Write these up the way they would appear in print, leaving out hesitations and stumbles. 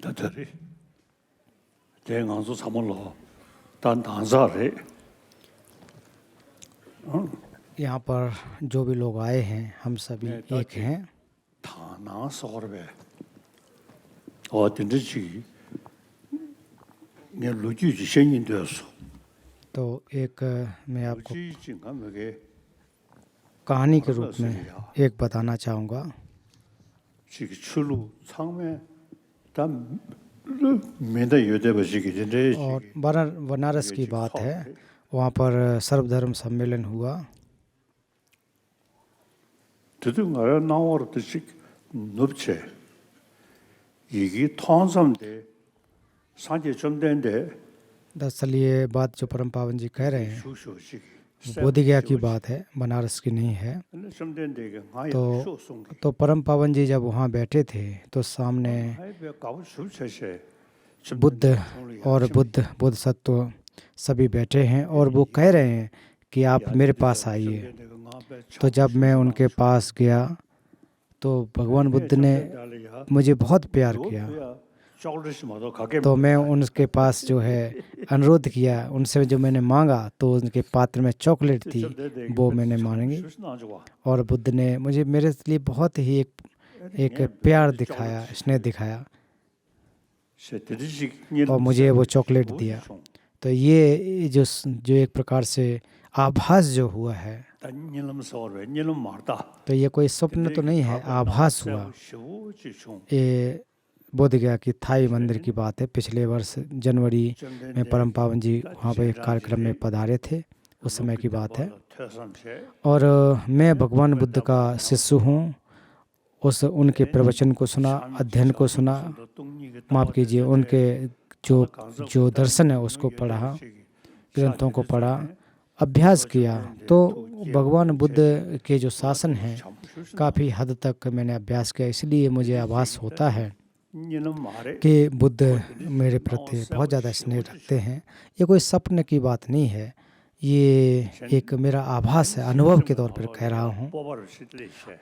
다들이 대강수 삼을로 단 단사래 यहाँ पर जो भी लोग आए हैं हम सभी एक हैं। 다나 서르베 어딘지 내 루지지 생인되었어 तो एक मैं आपको 루지진가 뭐게 कहानी के रूप में एक बताना चाहूँगा। 지금 출루 상매 단 मेदा योदे बसिकी जंदे और बनारस की बात है, वहाँ पर सर्वधर्म सम्मेलन हुआ। 드등가야 나와로 뜻이 높체 이게 통삼대 산제 좀 된데 दरअसल ये बात जो परम पावन जी कह रहे हैं 쇼쇼시 बोधगया की बात है, बनारस की नहीं है। 좀 된데 가야 쇼송 तो परम पावन जी जब वहाँ बैठे थे तो सामने 하이베 가부 술체세 बुद्ध और बोधिसत्व सभी बैठे हैं और वो कह रहे हैं कि आप मेरे पास आइए। तो जब मैं उनके पास गया तो भगवान बुद्ध ने मुझे बहुत प्यार किया। तो मैं उनके पास जो है अनुरोध किया, उनसे जो मैंने मांगा तो उनके पात्र में चॉकलेट थी, वो मैंने मांगी और बुद्ध ने मुझे मेरे लिए बहुत ही एक प्यार दिखाया, स्नेह दिखाया और मुझे वो चॉकलेट दिया। तो ये जो एक प्रकार से आभास जो हुआ है, तो ये कोई स्वप्न तो नहीं है, आभास हुआ। ये बोधगया की थाई मंदिर की बात है। पिछले वर्ष जनवरी में परम पावन जी वहाँ पर एक कार्यक्रम में पधारे थे, उस समय की बात है। और मैं भगवान बुद्ध का शिष्य हूँ। उनके प्रवचन को सुना, अध्ययन को सुना, माफ़ कीजिए, उनके जो दर्शन है उसको पढ़ा, ग्रंथों को पढ़ा, अभ्यास किया। तो भगवान बुद्ध के जो शासन हैं काफ़ी हद तक मैंने अभ्यास किया, इसलिए मुझे आभास होता है कि बुद्ध मेरे प्रति बहुत ज़्यादा स्नेह रखते हैं। ये कोई सपने की बात नहीं है, ये एक मेरा आभास है, अनुभव के तौर पर कह रहा हूँ।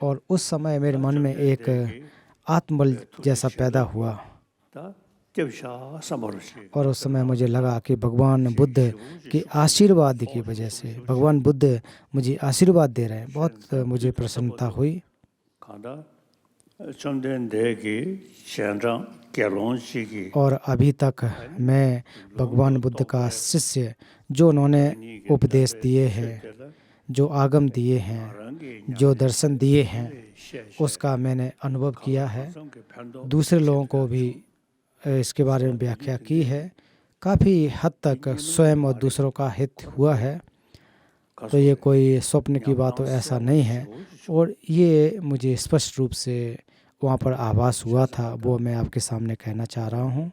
और उस समय मेरे मन में एक आत्मबल जैसा पैदा हुआ और उस समय मुझे लगा कि भगवान बुद्ध के आशीर्वाद की वजह से भगवान बुद्ध मुझे आशीर्वाद दे रहे हैं। बहुत मुझे प्रसन्नता हुई। और अभी तक मैं भगवान बुद्ध का शिष्य, जो उन्होंने उपदेश दिए हैं, जो आगम दिए हैं, जो दर्शन दिए हैं, उसका मैंने अनुभव किया है। दूसरे लोगों को भी इसके बारे में व्याख्या की है। काफ़ी हद तक स्वयं और दूसरों का हित हुआ है। तो ये कोई स्वप्न की बात तो ऐसा नहीं है। और ये मुझे स्पष्ट रूप से वहाँ पर आभास हुआ था, वो मैं आपके सामने कहना चाह रहा हूँ।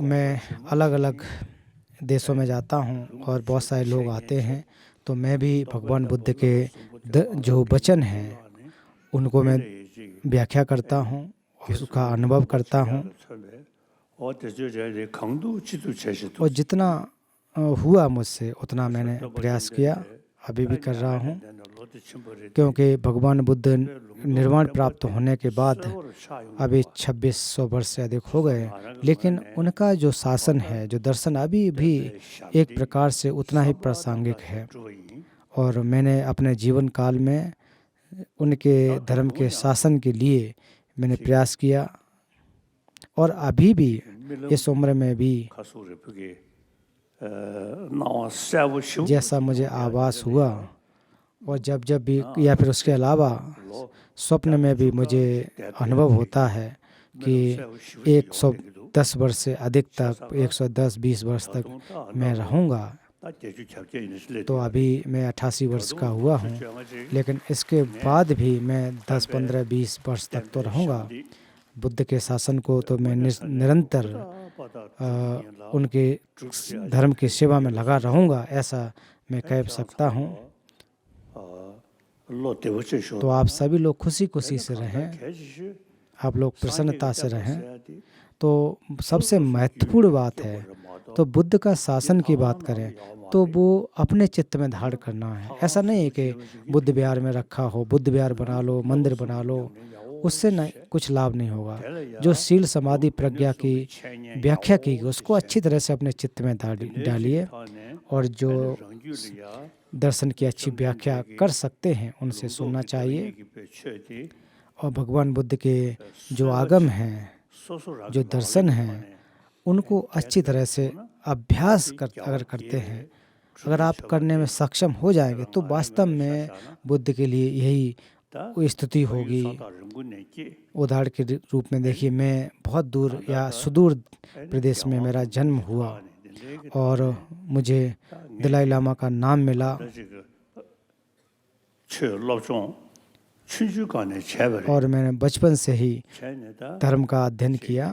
मैं अलग अलग देशों में जाता हूँ और बहुत सारे लोग आते हैं, तो मैं भी भगवान बुद्ध के जो वचन हैं उनको मैं व्याख्या करता हूँ, उसका अनुभव करता हूँ। और जितना हुआ मुझसे उतना मैंने प्रयास किया, अभी भी कर रहा हूँ। क्योंकि भगवान बुद्ध निर्वाण प्राप्त होने के बाद अभी 2600 वर्ष से अधिक हो गए, लेकिन उनका जो शासन है, जो दर्शन अभी भी एक प्रकार से उतना ही प्रासंगिक है। और मैंने अपने जीवन काल में उनके धर्म के शासन के लिए मैंने प्रयास किया और अभी भी इस उम्र में भी जैसा मुझे आभास हुआ और जब भी या फिर उसके अलावा स्वप्न में भी मुझे अनुभव होता है कि 110 वर्ष से अधिक तक, 110-20 वर्ष तक मैं रहूँगा। तो अभी मैं 88 वर्ष का हुआ हूँ, लेकिन इसके बाद भी मैं 10-15-20 वर्ष तक तो रहूँगा। बुद्ध के शासन को तो मैं निरंतर उनके धर्म की सेवा में लगा रहूँगा, ऐसा मैं कह सकता हूँ। तो आप सभी लोग खुशी खुशी से रहें, आप लोग प्रसन्नता से रहें। तो सबसे महत्वपूर्ण बात है, तो बुद्ध का शासन की बात करें तो वो अपने चित्त में धारण करना है। ऐसा नहीं है कि बुद्ध विहार में रखा हो, बुद्ध विहार बना लो, मंदिर बना लो, उससे नहीं कुछ लाभ नहीं होगा। जो शील समाधि प्रज्ञा की व्याख्या की गई उसको अच्छी तरह से अपने चित्त में डालिए, और जो दर्शन की अच्छी व्याख्या कर सकते हैं उनसे सुनना चाहिए। और भगवान बुद्ध के जो आगम हैं, जो दर्शन हैं, उनको अच्छी तरह से अभ्यास अगर करते हैं, अगर आप करने में सक्षम हो जाएंगे तो वास्तव में बुद्ध के लिए यही स्थिति होगी। उदाहरण के रूप में देखिए, मैं बहुत दूर या सुदूर प्रदेश में मेरा जन्म हुआ और मुझे दलाई लामा का नाम मिला, और मैंने बचपन से ही धर्म का अध्ययन किया।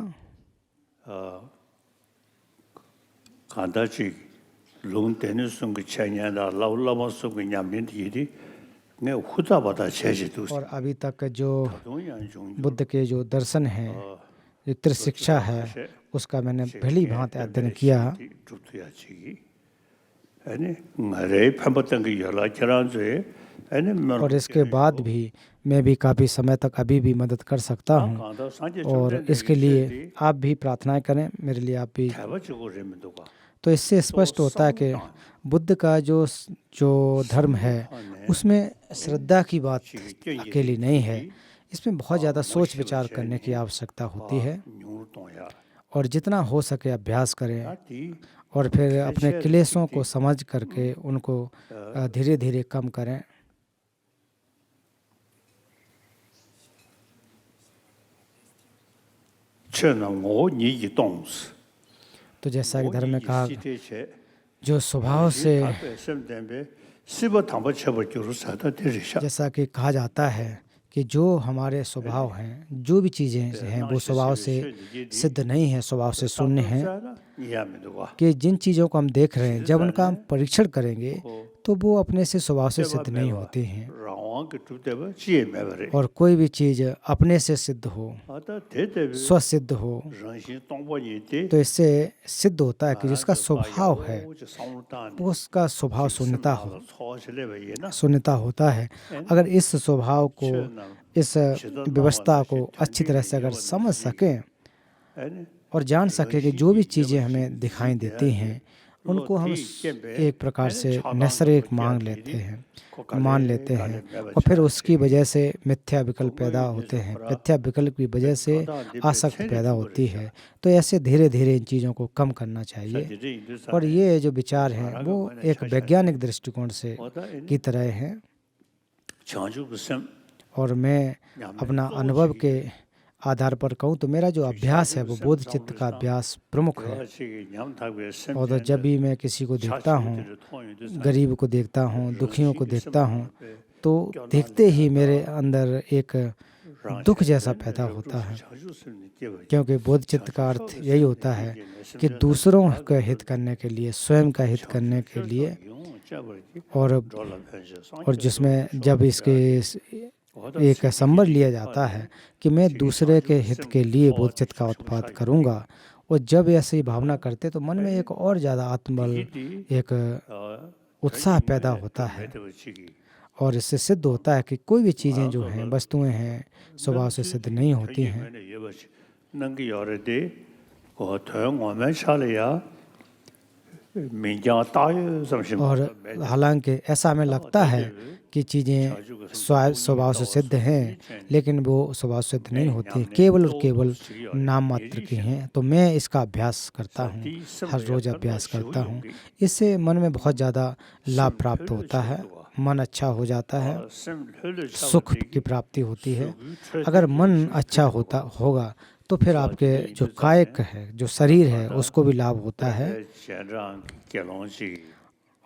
और अभी तक जो बुद्ध के जो दर्शन हैं, जो त्रिशिक्षा है, उसका मैंने भली भांति अध्ययन किया। और इसके बाद भी मैं भी काफ़ी समय तक अभी भी मदद कर सकता हूँ, और इसके लिए आप भी प्रार्थनाएं करें मेरे लिए, आप भी। तो इससे स्पष्ट होता है कि बुद्ध का जो धर्म है उसमें श्रद्धा की बात अकेली नहीं है, इसमें बहुत ज़्यादा सोच विचार करने की आवश्यकता होती है। और जितना हो सके अभ्यास करें, और फिर अपने क्लेशों को समझ करके उनको धीरे धीरे कम करें। तो जैसा कि धर्म में कहा, जो स्वभाव से, जैसा कि कहा जाता है कि जो हमारे स्वभाव हैं, जो भी चीज़ें हैं वो स्वभाव से सिद्ध नहीं है, स्वभाव से शून्य हैं। कि जिन चीज़ों को हम देख रहे हैं, जब उनका हम परीक्षण करेंगे तो वो अपने से स्वभाव से सिद्ध नहीं होती हैं। और कोई भी चीज़ अपने से सिद्ध हो, स्वसिद्ध हो, तो इससे सिद्ध होता है कि जिसका स्वभाव है वो उसका स्वभाव शून्यता होता है। अगर इस स्वभाव को, इस व्यवस्था को अच्छी तरह से अगर समझ सकें और जान सके कि जो भी चीज़ें हमें दिखाई देती हैं उनको हम एक प्रकार से नैसर्गिक मान लेते हैं, और फिर उसकी वजह से मिथ्या विकल्प पैदा होते हैं, मिथ्या विकल्प की वजह से आसक्ति पैदा होती है। तो ऐसे धीरे धीरे इन चीज़ों को कम करना चाहिए। और ये जो विचार हैं वो एक वैज्ञानिक दृष्टिकोण से की तरह हैं। और मैं अपना अनुभव के आधार पर कहूँ तो मेरा जो अभ्यास है वो बोध चित्त का अभ्यास प्रमुख है। और जब भी मैं किसी को देखता हूँ, गरीब को देखता हूँ, दुखियों को देखता हूँ, तो देखते ही मेरे अंदर एक दुख जैसा पैदा होता है, क्योंकि बोध चित्त का अर्थ यही होता है कि दूसरों का हित करने के लिए, स्वयं का हित करने के लिए, और जिसमें जब इसके एक संबल लिया जाता है कि मैं दूसरे के हित के लिए बोधचित्त का उत्पाद करूंगा, और जब ऐसी भावना करते तो मन में एक और ज़्यादा आत्मबल, एक उत्साह पैदा होता है। और इससे सिद्ध होता है कि कोई भी चीज़ें जो हैं, वस्तुएं हैं, स्वभाव से सिद्ध नहीं होती हैं। और हालांकि ऐसा हमें लगता है कि चीज़ें स्वभाव से सिद्ध हैं, लेकिन वो स्वभाव से सिद्ध नहीं होती, केवल और केवल नाम मात्र की हैं। तो मैं इसका अभ्यास करता हूँ, हर रोज़ अभ्यास करता हूँ। इससे मन में बहुत ज़्यादा लाभ प्राप्त होता है, मन अच्छा हो जाता है, सुख की प्राप्ति होती है। अगर मन अच्छा होगा तो फिर आपके जो कायिक है, जो शरीर है, उसको भी लाभ होता है।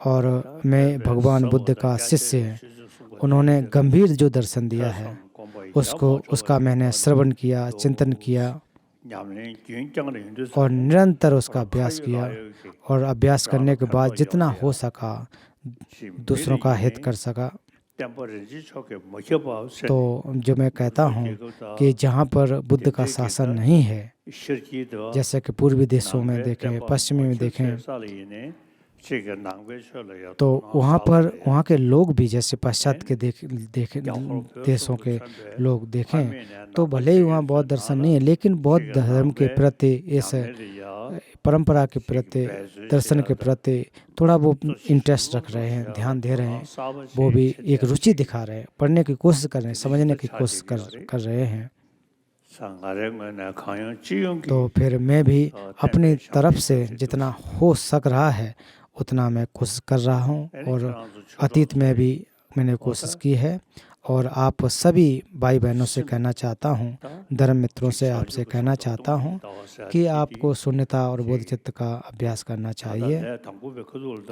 और मैं भगवान बुद्ध का शिष्य है, उन्होंने गंभीर जो दर्शन दिया है उसका मैंने श्रवण किया, चिंतन किया, और निरंतर उसका अभ्यास किया। और अभ्यास करने के बाद जितना हो सका दूसरों का हित कर सका। तो जो मैं कहता हूँ कि जहाँ पर बुद्ध का शासन नहीं है, जैसे कि पूर्वी देशों में देखें, पश्चिमी में देखें, तो वहाँ के लोग भी जैसे पश्चात के देशों के लोग देखें तो भले ही वहाँ बौद्ध दर्शन नहीं है, लेकिन बौद्ध धर्म के प्रति, इस परंपरा के प्रति, दर्शन के प्रति थोड़ा वो इंटरेस्ट रख रहे हैं, ध्यान दे रहे हैं, वो भी एक रुचि दिखा रहे हैं, पढ़ने की कोशिश कर रहे हैं, समझने की कोशिश कर रहे हैं। तो फिर मैं भी अपनी तरफ से जितना हो सक रहा है उतना मैं कोशिश कर रहा हूँ, और अतीत में भी मैंने कोशिश की है। और आप सभी भाई बहनों से कहना चाहता हूँ, धर्म मित्रों से आपसे कहना चाहता हूँ कि आपको शून्यता और बोधचित्त का अभ्यास करना चाहिए।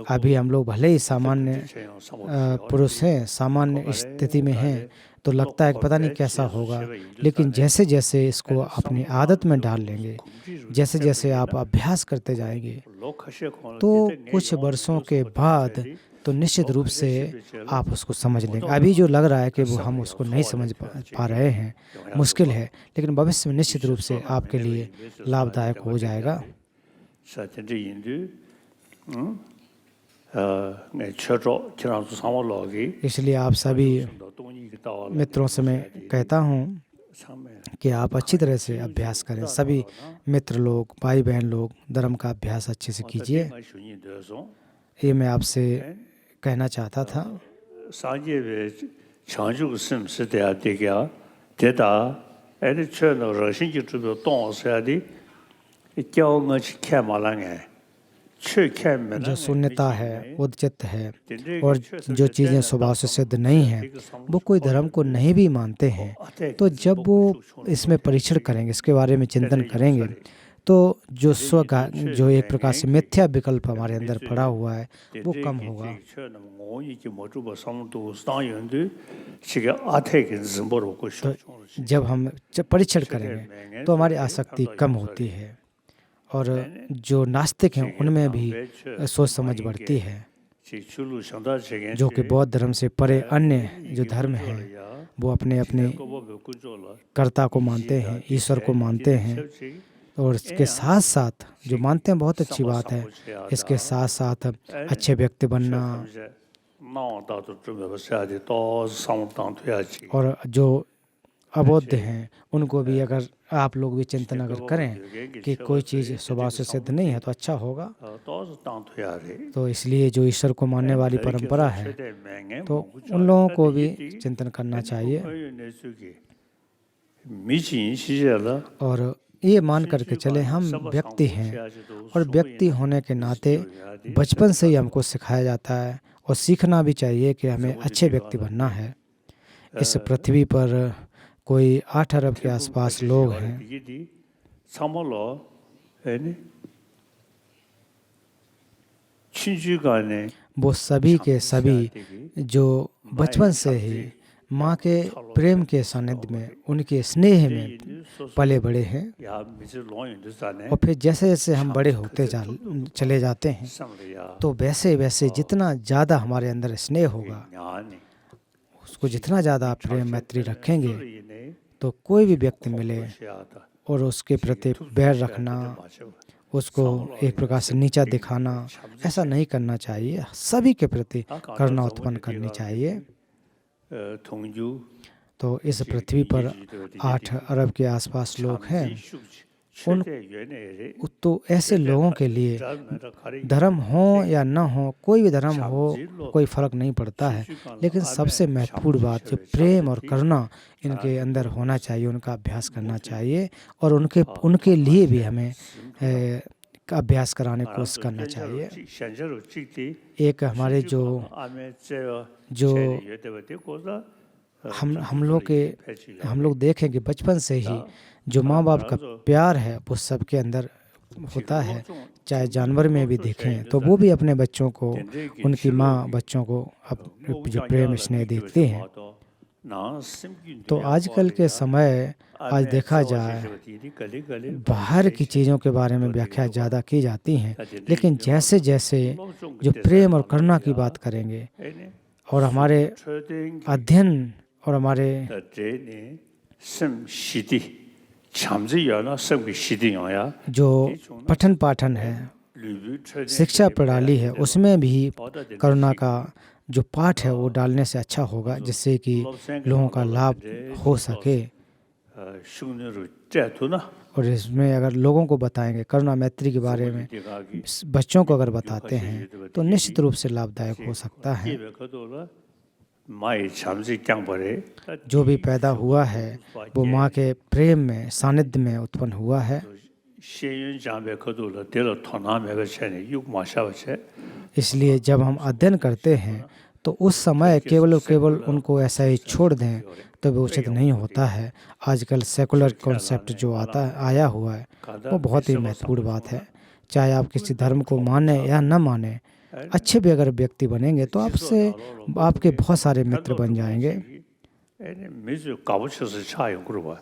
अभी हम लोग भले ही सामान्य पुरुष हैं, सामान्य स्थिति में हैं, तो लगता है कि पता नहीं कैसा होगा, लेकिन जैसे जैसे इसको अपनी आदत में डाल लेंगे, जैसे जैसे आप अभ्यास करते जाएंगे, तो कुछ वर्षों के बाद तो निश्चित रूप से आप उसको समझ लेंगे। अभी जो लग रहा है कि वो हम उसको नहीं समझ पा रहे हैं, मुश्किल है, लेकिन भविष्य में निश्चित रूप से आपके लिए लाभदायक हो जाएगा। इसलिए आप सभी मित्रों से मैं कहता हूँ कि आप अच्छी तरह से अभ्यास करें। सभी मित्र लोग, भाई बहन लोग धर्म का अभ्यास अच्छे से कीजिए। ये मैं आपसे कहना चाहता था। जो शून्यता है, बोधचित्त है, और जो चीज़ें स्वभाव से सिद्ध नहीं हैं, वो कोई धर्म को नहीं भी मानते हैं। तो जब वो इसमें परीक्षण करेंगे, इसके बारे में चिंतन करेंगे, तो जो जो एक प्रकार से मिथ्या विकल्प हमारे अंदर पड़ा हुआ है वो कम होगा। तो जब हम परीक्षण करेंगे तो हमारी आसक्ति कम होती है, और जो नास्तिक हैं उनमें भी सोच समझ बढ़ती है। जो कि बौद्ध धर्म से परे अन्य जो धर्म हैं वो अपने अपने कर्ता को मानते हैं, ईश्वर को मानते हैं, और इसके साथ साथ जो मानते हैं बहुत अच्छी बात है, इसके साथ साथ अच्छे व्यक्ति बनना, और जो अबोध हैं उनको भी अगर आप लोग भी चिंतन अगर करें कि कोई चीज़ स्वभाव से सिद्ध नहीं है तो अच्छा होगा। तो इसलिए जो ईश्वर को मानने वाली परंपरा है, तो उन लोगों को भी चिंतन करना चाहिए। और ये मान करके चले हम व्यक्ति हैं, और व्यक्ति होने के नाते बचपन से ही हमको सिखाया जाता है और सीखना भी चाहिए कि हमें अच्छे व्यक्ति बनना है। इस पृथ्वी पर कोई 8 अरब के आसपास लोग हैं। वो सभी के सभी जो बचपन से ही माँ के प्रेम के सानिध्य में, उनके स्नेह में पले बड़े हैं, और फिर जैसे जैसे हम बड़े होते चले जाते हैं, तो वैसे वैसे जितना ज़्यादा हमारे अंदर स्नेह होगा, उसको जितना ज़्यादा प्रेम मैत्री रखेंगे, तो कोई भी व्यक्ति मिले और उसके प्रति बैर रखना, उसको एक प्रकार से नीचा दिखाना, ऐसा नहीं करना चाहिए। सभी के प्रति करुणा उत्पन्न करनी चाहिए। तो इस पृथ्वी पर 8 अरब के आसपास लोग हैं। तो ऐसे लोगों के लिए धर्म हो या न हो, कोई भी धर्म हो, कोई फर्क नहीं पड़ता है, लेकिन सबसे महत्वपूर्ण बात जो प्रेम और करुणा इनके अंदर होना चाहिए, उनका अभ्यास करना चाहिए, और उनके लिए भी हमें अभ्यास कराने की कोशिश करना चाहिए। एक हमारे जो हम लोग देखें कि बचपन से ही जो माँ बाप का प्यार है वो सबके अंदर होता है। चाहे जानवर में भी देखें तो वो भी अपने बच्चों को, उनकी माँ बच्चों को जो प्रेम स्नेह देती हैं। तो आजकल के समय आज देखा जाए बाहर की चीज़ों के बारे में व्याख्या ज़्यादा की जाती हैं, लेकिन जैसे जैसे जो प्रेम और करुणा की बात करेंगे और हमारे 초등 अध्ययन और हमारे 때에 심 시디 참지야나 심 시디야 जो पठन पाठन है, शिक्षा प्रणाली है, उसमें भी करुणा का जो पाठ है वो डालने से अच्छा होगा, जिससे कि लोगों का लाभ हो सके। 흉내를 째도나 और इसमें अगर लोगों को बताएंगे करुणा मैत्री के बारे में, बच्चों को अगर बताते हैं तो निश्चित रूप से लाभदायक हो सकता है। माई 참지 깡벌에 जो भी पैदा हुआ है वो माँ के प्रेम में, सानिध्य में उत्पन्न हुआ है। शेयन जामे कदोला तेलो थोना मेगा छने युग माशावछे इसलिए जब हम अध्ययन करते हैं तो उस समय केवल उनको ऐसा ही छोड़ दें तो भी उचित नहीं होता है। आजकल सेकुलर कॉन्सेप्ट जो आया हुआ है वो बहुत ही महत्वपूर्ण बात है। चाहे आप किसी धर्म को माने या न माने, अच्छे भी अगर व्यक्ति बनेंगे तो आपके बहुत सारे मित्र बन जाएंगे। मेजो काबुचस 차요 그러봐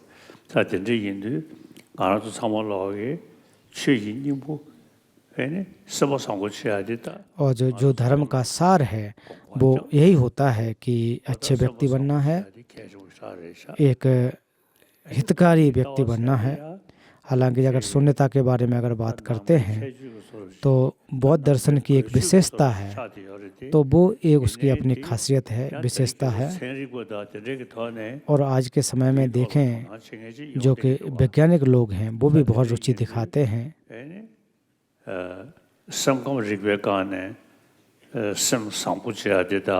자 된제 인도 알아도 참을라게 최인님부 एने सब संगो छया देता और जो धर्म का सार है वो यही होता है कि अच्छे व्यक्ति बनना है, एक हितकारी व्यक्ति बनना है। हालांकि अगर शून्यता के बारे में अगर बात करते हैं तो बौद्ध दर्शन की एक विशेषता है, तो वो एक उसकी अपनी खासियत है, विशेषता है। और आज के समय में देखें जो कि वैज्ञानिक लोग हैं वो भी बहुत रुचि दिखाते हैं। समकम ऋग्वेकाने सम संपुचया देता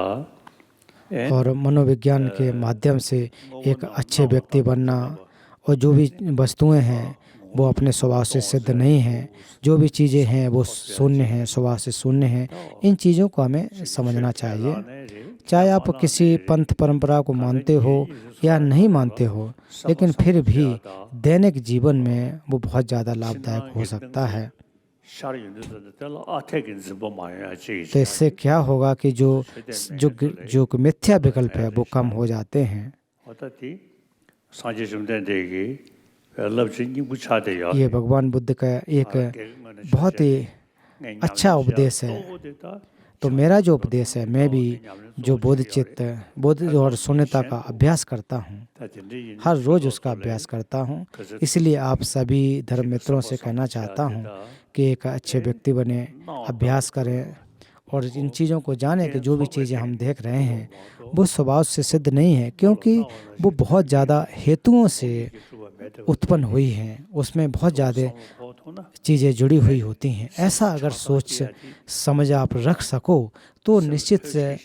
और मनोविज्ञान के माध्यम से एक अच्छे व्यक्ति बनना, और जो भी वस्तुएं हैं वो अपने स्वभाव से सिद्ध नहीं हैं, जो भी चीज़ें हैं वो शून्य हैं, स्वभाव से शून्य हैं। इन चीज़ों को हमें समझना चाहिए। चाहे आप किसी पंथ परंपरा को मानते हो या नहीं मानते हो, लेकिन फिर भी दैनिक जीवन में वो बहुत ज़्यादा लाभदायक हो सकता है। तो इससे क्या होगा कि जो मिथ्या विकल्प है वो कम हो जाते हैं। ये भगवान बुद्ध का एक बहुत ही अच्छा उपदेश है। तो मेरा जो उपदेश है, मैं भी जो बोध और शून्यता का अभ्यास करता हूँ, हर रोज़ उसका अभ्यास करता हूँ। इसलिए आप सभी धर्म मित्रों से कहना चाहता हूँ कि एक अच्छे व्यक्ति बने, अभ्यास करें और इन चीज़ों को जानें कि जो भी चीज़ें हम देख रहे हैं वो स्वभाव से सिद्ध नहीं है, क्योंकि वो बहुत ज़्यादा हेतुओं से उत्पन्न हुई हैं, उसमें बहुत ज़्यादा चीज़ें जुड़ी हुई होती हैं। ऐसा अगर सोच समझ आप रख सको तो निश्चित से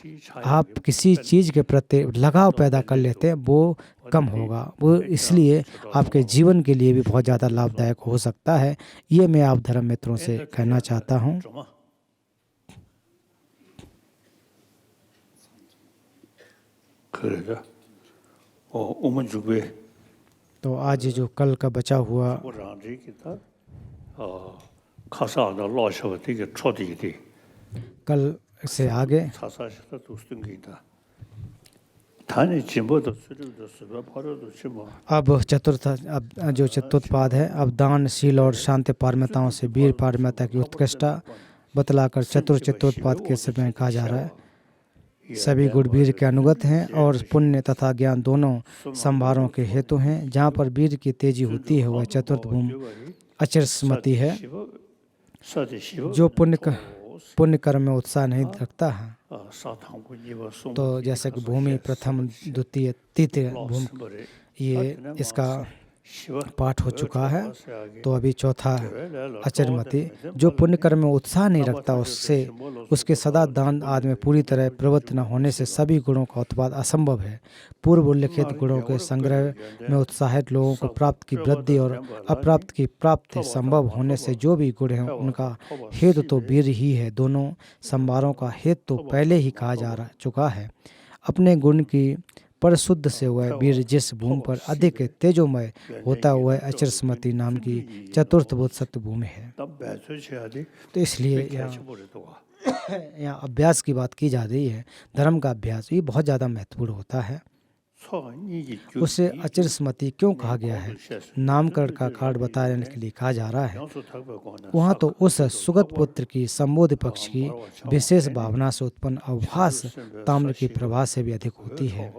आप किसी चीज़ के प्रति लगाव पैदा कर लेते हैं, वो कम होगा। वो इसलिए आपके जीवन के लिए भी बहुत ज़्यादा लाभदायक हो सकता है। ये मैं आप धर्म मित्रों से कहना चाहता हूँ। तो आज जो कल का बचा हुआ कल से आगे अब जो चतुर्थपाद है, अब दान, शील और शांति पारमिताओं से वीर पारमिता की उत्कृष्टता बतलाकर चतुर्थपाद के समय कहा जा रहा है। सभी गुण वीर के अनुगत हैं और पुण्य तथा ज्ञान दोनों संभारों के हेतु हैं। जहाँ पर वीर की तेजी होती है वह चतुर्थ भूमि अचिरस्मती है। जो पुण्य कर्म में उत्साह नहीं रखता है, तो जैसे कि भूमि प्रथम, द्वितीय, तृतीय भूमि, ये इसका पाठ हो चुका है। तो अभी चौथा अचरमती, जो पुण्य कर्म में उत्साह नहीं रखता, उसके सदा दान आदि में पूरी तरह प्रवृत्त न होने से सभी गुणों का उत्पाद असंभव है। पूर्व उल्लिखित गुणों के संग्रह में उत्साहित लोगों को प्राप्त की वृद्धि और अप्राप्त की प्राप्ति संभव होने से जो भी गुण हैं उनका हेतु तो वीर ही है। दोनों संभारों का हेतु तो पहले ही कहा जा चुका है। अपने गुण की परिशुद्ध से वह वीर जिस भूमि पर अधिक तेजोमय होता है वह अचिरस्मती नाम की चतुर्थ बोध सत्य भूमि है। तो इसलिए यहाँ अभ्यास की बात की जा रही है। धर्म का अभ्यास ये बहुत ज़्यादा महत्वपूर्ण होता है। उसे अचिर स्मृति क्यों कहा गया है? नामकरण का कारण बताने के लिए कहा जा रहा है। वहाँ तो उस सुगत पुत्र की संबोधि पक्ष की विशेष भावना से उत्पन्न अवभास ताम्र की प्रभा से भी अधिक होती है।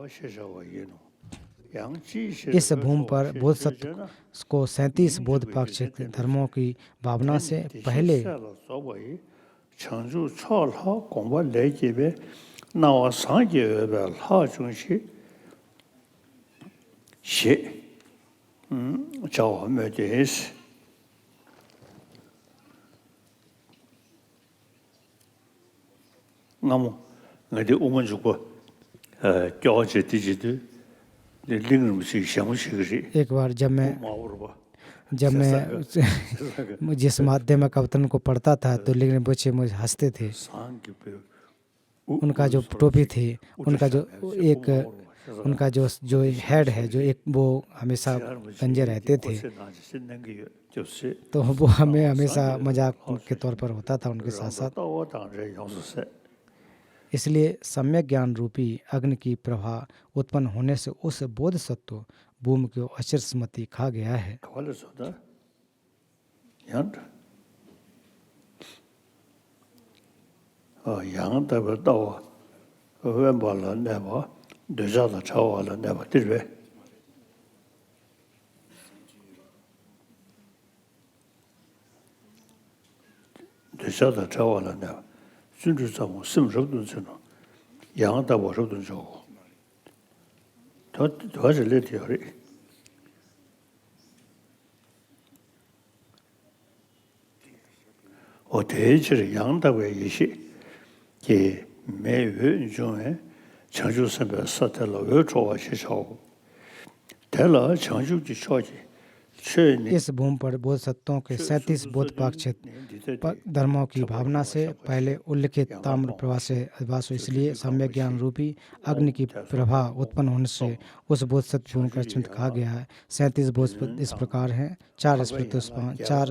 इस भूमि पर बोधसत्व को 37 बोध पक्ष धर्मों की भावना से पहले एक बार जब मैं जिस माध्यमिक अवतरण को पढ़ता था तो लिंग बच्चे मुझे हंसते थे। उनका जो टोपी थी, उनका जो हेड है, जो एक वो हमेशा गंजे रहते थे, तो वो हमें हमेशा मजाक के तौर पर होता था उनके साथ साथ। इसलिए सम्यक ज्ञान रूपी अग्नि की प्रभा उत्पन्न होने से उस बोध सत्व भूमि को अचिर स्मृति कहा गया है। इस भूमि पर बोध सत्वों के 37 बोध पक्ष धर्मों की भावना से पहले उल्लिखित ताम्र प्रभा से अभिभाष, इसलिए सम्यक ज्ञान रूपी अग्नि की प्रभा उत्पन्न होने से उस बोध सत्व भूमि का चिंत कहा गया है। 37 बोध इस प्रकार हैं: 4 स्मृतिस्पान, 4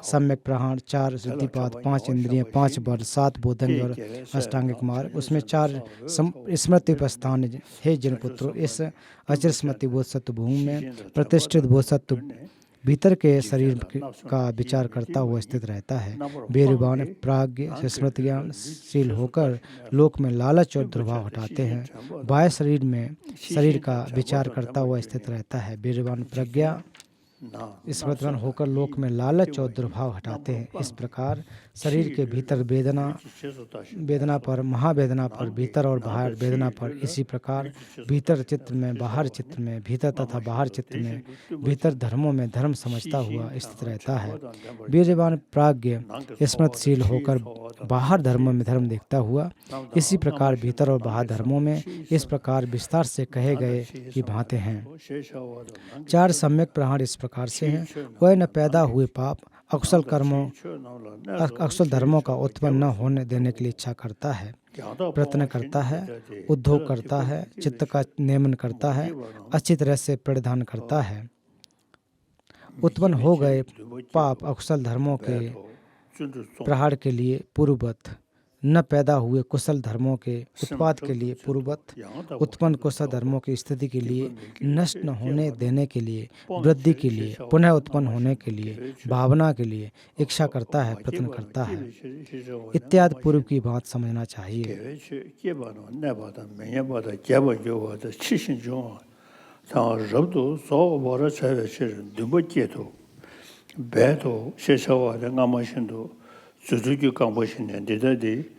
सम्यक प्रहाण, 4 सिद्धिपाद, 5 इंद्रिय, 5 बल, 7 बोधंग और अष्टांगिक मार्ग। उसमें 4 स्मृतिपस्थान है। जिन पुत्रों, इस अचिर स्मृति बोध सत्व भूमि में प्रतिष्ठित बोध सत्व भीतर के शरीर का विचार करता हुआ स्थित रहता है। वीर्यवान प्राज्ञ स्मृति ज्ञानशील होकर लोक में लालच और दुर्भाव हटाते हैं। बाह्य शरीर का विचार करता हुआ स्थित रहता है। वीर्यवान प्रज्ञा स्मृतिवान होकर लोक में लालच और दुर्भाव हटाते हैं। इस प्रकार शरीर के भीतर वेदना पर, महावेदना पर, भीतर और बाहर वेदना पर, इसी प्रकार भीतर चित्त में, बाहर चित्त में, भीतर तथा बाहर चित्त में, भीतर धर्मों में धर्म समझता हुआ स्थित रहता है। वीर्यवान प्राज्ञ स्मृतिशील होकर बाहर धर्मों में धर्म देखता हुआ, इसी प्रकार भीतर और बाहर धर्मों में इस प्रकार विस्तार से कहे गए कि भांति हैं। 4 सम्यक प्रहाण इस प्रकार से हैं: वह न पैदा हुए पाप, अकुशल धर्मों का उत्पन्न न होने देने के लिए इच्छा करता है, प्रयत्न करता है, उद्योग करता है, चित्त का नियमन करता है, अच्छी तरह से परिधान करता है। उत्पन्न हो गए पाप अकुशल धर्मों के प्रहार के लिए पूर्ववत, न पैदा हुए कुशल धर्मों के उत्पाद के लिए पूर्ववत, उत्पन्न कुशल धर्मों की स्थिति के लिए, नष्ट न होने देने के लिए, वृद्धि के लिए, पुनः उत्पन्न होने के लिए, भावना के लिए इच्छा करता है, प्रयत्न करता है इत्यादि पूर्व की बात समझना चाहिए।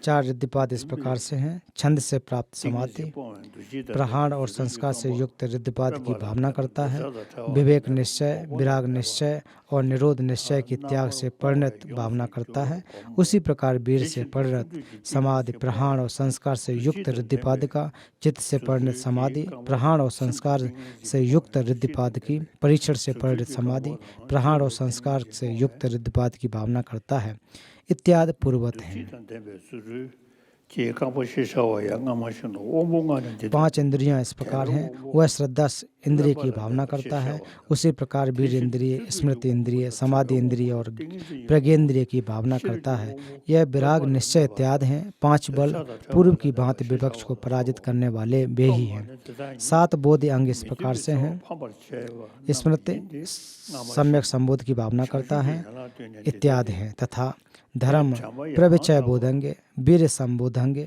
चार रिद्धिपाद इस प्रकार से हैं: छंद से प्राप्त समाधि, प्रहाण और संस्कार से युक्त रिद्धिपाद की भावना करता है, विवेक निश्चय, विराग निश्चय और निरोध निश्चय की त्याग से परिणत भावना करता है। उसी प्रकार वीर से परिणत समाधि, प्रहाण और संस्कार से युक्त रिद्धिपाद का, चित्त से परिणत समाधि, प्रहाण और संस्कार से युक्त रिद्धिपाद की, परीक्षण से परिणत समाधि, प्रहाण और संस्कार से युक्त रिद्धिपाद की भावना करता है इत्यादि पूर्ववत हैं। 제 강보 시셔와 양감하시는 오봉하는 데 5 इंद्रियां इस प्रकार हैं। वह श्रद्धा इंद्रिय की भावना करता है, उसी प्रकार वीर इंद्रिय, स्मृति इंद्रिय, समाधि इंद्रिय और प्रज्ञेंद्रिय की भावना करता है। यह विराग, निश्चय इत्यादि हैं। 5 बल पूर्व की भांति विपक्ष को पराजित करने वाले वे ही हैं। 7 बोध अंग इस प्रकार से हैं। स्मृति सम्यक संबोध की भावना करता है इत्यादि हैं तथा धर्म प्रविचय बोधंगे, वीर संबोधंगे,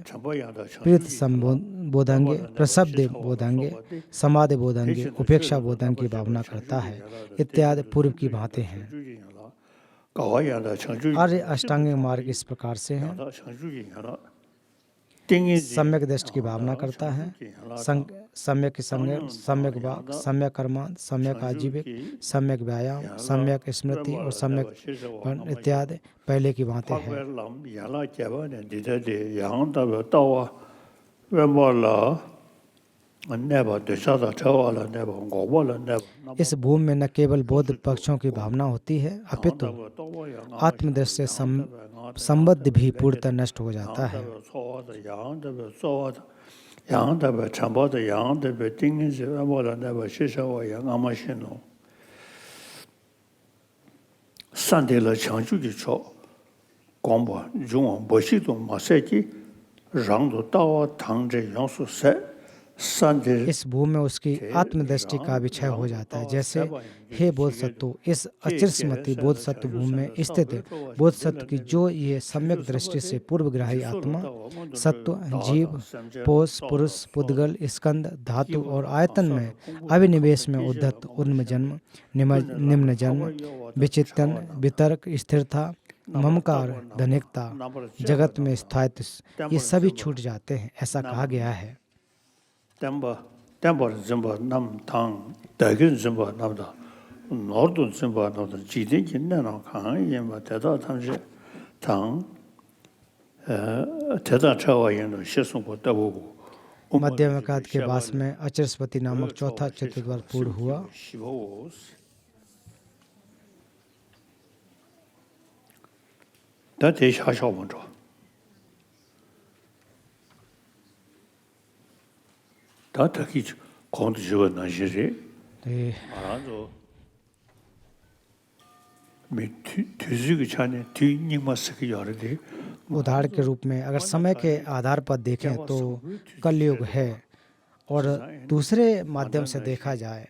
प्रीत संबोधंगे, प्रसब्द बोधंगे, समाधि बोधंगे, उपेक्षा बोधंग की भावना करता है इत्यादि पूर्व की बातें हैं। आर्य अष्टांगिक मार्ग इस प्रकार से हैं। सम्यक दृष्टि की भावना करता है, सम्यक संज्ञा, सम्यक वाक, सम्यक कर्मांत, सम्यक आजीविक, सम्यक व्यायाम, सम्यक स्मृति और सम्यक इत्यादि पहले की बातें हैं। इस भूमि में न केवल बौद्ध पक्षों की भावना होती है, अपितु आत्मदृष्टि से संबद्ध भी पूर्णतः नष्ट हो जाता है। इस भूमि में उसकी आत्मदृष्टि का विषय हो जाता है। जैसे हे बोधसत्व, इस अचिरस्मृति बोधसत्व भूमि में स्थित बोधसत्व की जो ये सम्यक दृष्टि से पूर्वग्राही आत्मा, सत्व, जीव, पोष, पुरुष, पुद्गल, स्कंद, धातु और आयतन में अविनिवेश में उद्धत, उन्म जन्म, निम्न जन्म, विचिंतन, वितर्क, स्थिरता, ममकार, धनिकता, जगत में स्थायित्व, ये सभी छूट जाते हैं, ऐसा कहा गया है। Tempo zimba nam tang, dagin zimba namda, nordun zimba namda, jidin jinna nam kang yinba, teta tamshi tang, teta chawa yinba, shesungpo tabu. मध्यमकाद के पास में अचरस्पति नामक चौथा चतुर्द्वार पूर्ण हुआ। उदाहरण के रूप में अगर समय के आधार पर देखें तो कलयुग है, और दूसरे माध्यम से देखा जाए,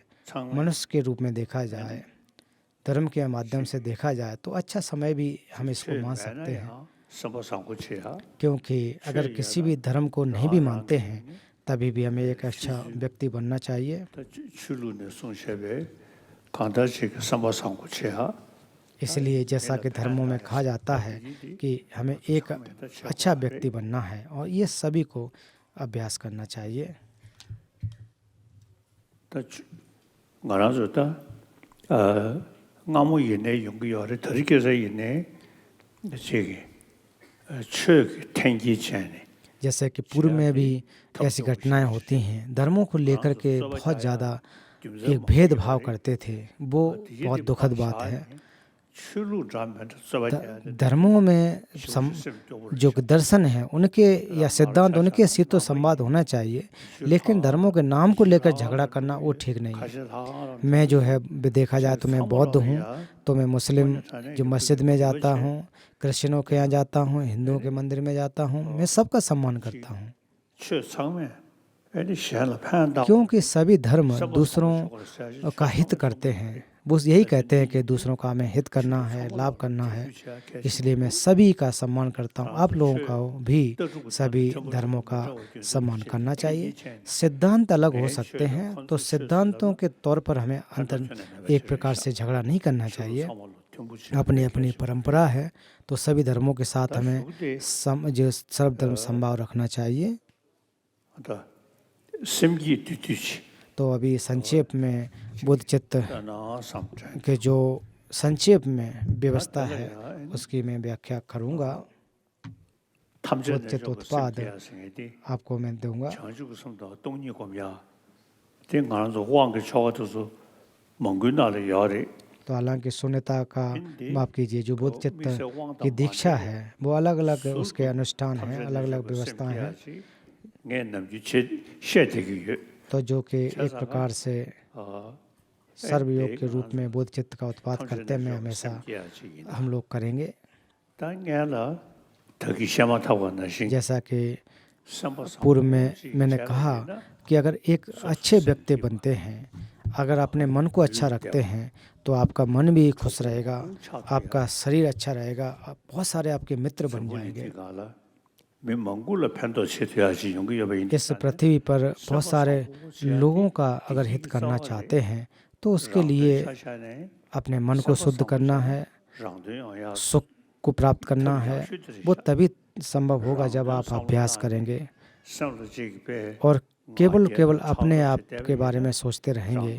मनुष्य के रूप में देखा जाए, धर्म के माध्यम से देखा जाए तो अच्छा समय भी हम इसको मान सकते हैं। क्योंकि अगर किसी भी धर्म को नहीं भी मानते हैं तभी भी हमें एक अच्छा व्यक्ति बनना चाहिए। इसलिए जैसा कि धर्मों में कहा जाता है कि हमें एक अच्छा व्यक्ति बनना है और ये सभी को अभ्यास करना चाहिए। जैसे कि पूर्व में भी ऐसी घटनाएं होती हैं, धर्मों को लेकर के बहुत ज़्यादा एक भेदभाव करते थे, वो बहुत दुखद बात है। धर्मों में जो दर्शन है उनके या सिद्धांत उनके से तो संवाद होना चाहिए, लेकिन धर्मों के नाम को लेकर झगड़ा करना वो ठीक नहीं है। मैं जो है देखा जाए तो मैं बौद्ध हूँ, तो मैं मुस्लिम जो मस्जिद में जाता हूँ, क्रिश्चियनों के यहाँ जाता हूँ, हिंदुओं के मंदिर में जाता हूँ, मैं सबका सम्मान करता हूँ, क्योंकि सभी धर्म दूसरों का हित करते हैं। वो यही कहते हैं कि दूसरों का हमें हित करना है, लाभ करना है, इसलिए मैं सभी का सम्मान करता हूँ। आप लोगों का भी सभी धर्मों का सम्मान करना चाहिए। सिद्धांत अलग हो सकते हैं, तो सिद्धांतों के तौर पर हमें अंतर एक प्रकार से झगड़ा नहीं करना चाहिए। अपनी अपनी परंपरा है, तो सभी धर्मों के साथ हमें जो सर्वधर्म समभाव रखना चाहिए। तो अभी संक्षेप में बुद्ध चित्त के जो संक्षेप में व्यवस्था है उसकी मैं व्याख्या करूँगा। बुद्ध चित्त उत्पाद आपको मैं दूंगा। तो हालांकि शून्यता का माफ कीजिए जो बोध चित्त की दीक्षा है वो अलग अलग उसके अनुष्ठान हैं, अलग अलग व्यवस्थाएं हैं। तो जो कि एक प्रकार से सर्वयोग के रूप में बोध चित्त का उत्पाद करते में हमेशा हम लोग करेंगे। जैसा कि पूर्व में मैंने कहा कि अगर एक अच्छे व्यक्ति बनते हैं, अगर अपने मन को अच्छा रखते हैं तो आपका मन भी खुश रहेगा, आपका शरीर अच्छा रहेगा, बहुत सारे आपके मित्र बन जाएंगे। इस पृथ्वी पर बहुत सारे लोगों का अगर हित करना चाहते हैं तो उसके लिए अपने मन को शुद्ध करना है, सुख को प्राप्त करना है। वो तभी संभव होगा जब आप अभ्यास करेंगे और केवल अपने आप के बारे में सोचते रहेंगे,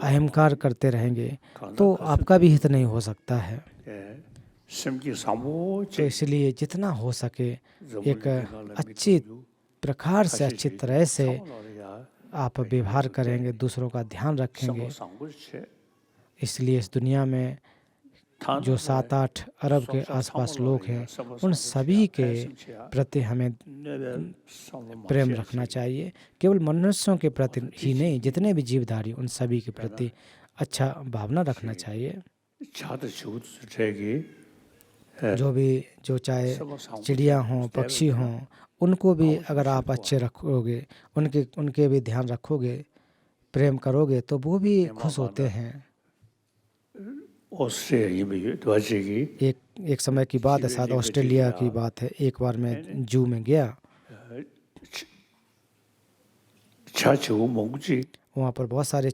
अहंकार करते रहेंगे तो आपका भी हित नहीं हो सकता है। तो इसलिए जितना हो सके एक अच्छी प्रकार से, अच्छी तरह से आप व्यवहार करेंगे, दूसरों का ध्यान रखेंगे। इसलिए इस दुनिया में जो 7-8 अरब के आसपास लोग हैं उन सभी के प्रति हमें प्रेम रखना चाहिए। केवल मनुष्यों के प्रति ही नहीं, जितने भी जीवधारी उन सभी के प्रति अच्छा भावना रखना चाहिए। जो चाहे चिड़िया हों, पक्षी हों, उनको भी अगर आप अच्छे रखोगे, उनके भी ध्यान रखोगे, प्रेम करोगे तो वो भी खुश होते हैं। एक समय की बात है, शायद ऑस्ट्रेलिया की बात है। एक बार मैं जू में गया, वहाँ पर बहुत सारे